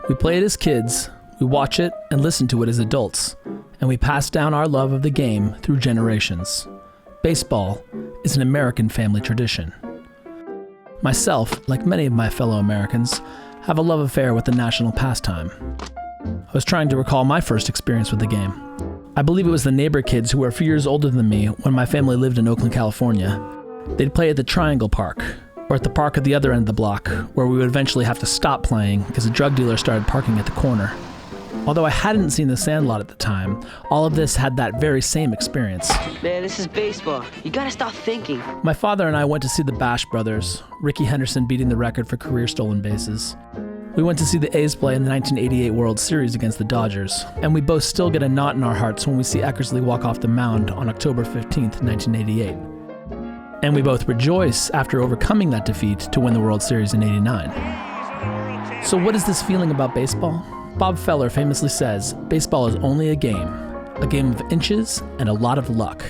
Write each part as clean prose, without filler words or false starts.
We play it as kids, we watch it and listen to it as adults, and we pass down our love of the game through generations. Baseball is an American family tradition. Myself, like many of my fellow Americans, have a love affair with the national pastime. I was trying to recall my first experience with the game. I believe it was the neighbor kids who were a few years older than me when my family lived in Oakland, California. They'd play at the Triangle Park, or at the park at the other end of the block, where we would eventually have to stop playing because a drug dealer started parking at the corner. Although I hadn't seen The Sandlot at the time, all of this had that very same experience. Man, this is baseball. You gotta stop thinking. My father and I went to see the Bash Brothers, Ricky Henderson beating the record for career stolen bases. We went to see the A's play in the 1988 World Series against the Dodgers, and we both still get a knot in our hearts when we see Eckersley walk off the mound on October 15th, 1988. And we both rejoice after overcoming that defeat to win the World Series in '89. So what is this feeling about baseball? Bob Feller famously says, baseball is only a game of inches and a lot of luck.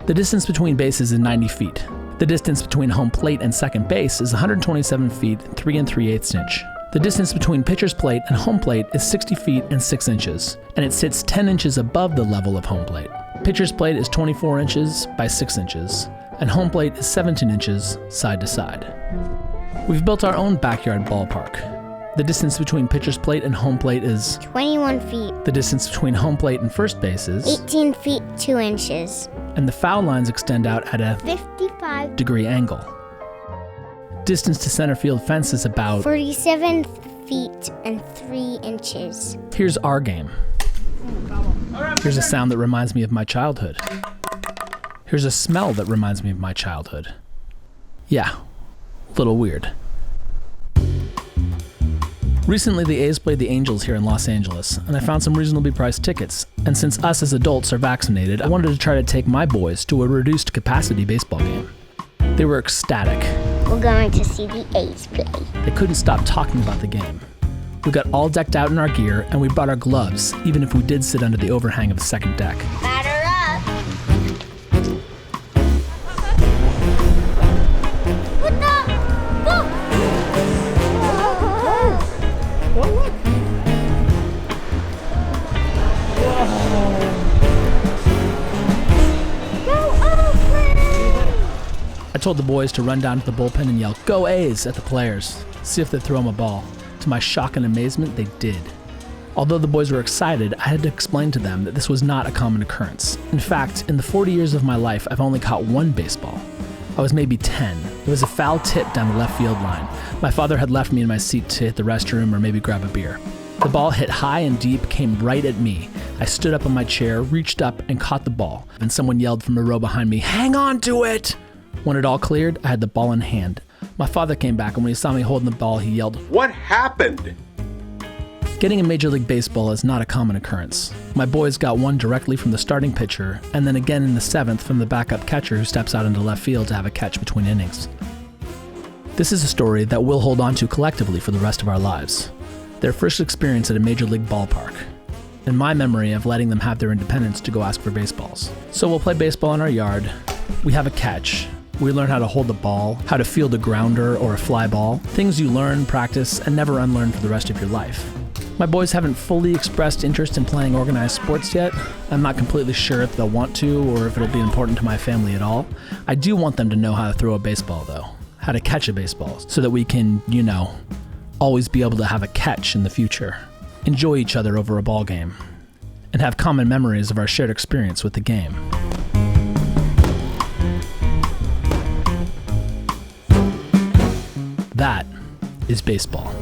The distance between bases is 90 feet. The distance between home plate and second base is 127 feet, 3 3/8 inch. The distance between pitcher's plate and home plate is 60 feet and 6 inches, and it sits 10 inches above the level of home plate. Pitcher's plate is 24 inches by 6 inches, and home plate is 17 inches side to side. We've built our own backyard ballpark. The distance between pitcher's plate and home plate is 21 feet. The distance between home plate and first base is 18 feet 2 inches. And the foul lines extend out at a 55-degree angle. Distance to center field fence is about 47 feet and 3 inches. Here's our game. Here's a sound that reminds me of my childhood. Here's a smell that reminds me of my childhood. Yeah, a little weird. Recently, the A's played the Angels here in Los Angeles, and I found some reasonably priced tickets. And since us as adults are vaccinated, I wanted to try to take my boys to a reduced capacity baseball game. They were ecstatic. We're going to see the A's play. They couldn't stop talking about the game. We got all decked out in our gear, and we brought our gloves, even if we did sit under the overhang of a second deck. Batter up! What the? Go! I told the boys to run down to the bullpen and yell, "Go A's!" at the players, see if they'd throw them a ball. To my shock and amazement, they did. Although the boys were excited, I had to explain to them that this was not a common occurrence. In fact, in the 40 years of my life, I've only caught one baseball. I was maybe 10. It was a foul tip down the left field line. My father had left me in my seat to hit the restroom or maybe grab a beer. The ball hit high and deep, came right at me. I stood up on my chair, reached up, and caught the ball. And someone yelled from a row behind me, "Hang on to it!" When it all cleared, I had the ball in hand. My father came back, and when he saw me holding the ball, he yelled, "What happened?" Getting in Major League Baseball is not a common occurrence. My boys got one directly from the starting pitcher, and then again in the 7th from the backup catcher who steps out into left field to have a catch between innings. This is a story that we'll hold on to collectively for the rest of our lives. Their first experience at a Major League ballpark, and my memory of letting them have their independence to go ask for baseballs. So we'll play baseball in our yard. We have a catch. We learn how to hold the ball, how to field a grounder or a fly ball, things you learn, practice, and never unlearn for the rest of your life. My boys haven't fully expressed interest in playing organized sports yet. I'm not completely sure if they'll want to or if it'll be important to my family at all. I do want them to know how to throw a baseball though, how to catch a baseball, so that we can, always be able to have a catch in the future, enjoy each other over a ball game, and have common memories of our shared experience with the game. That is baseball.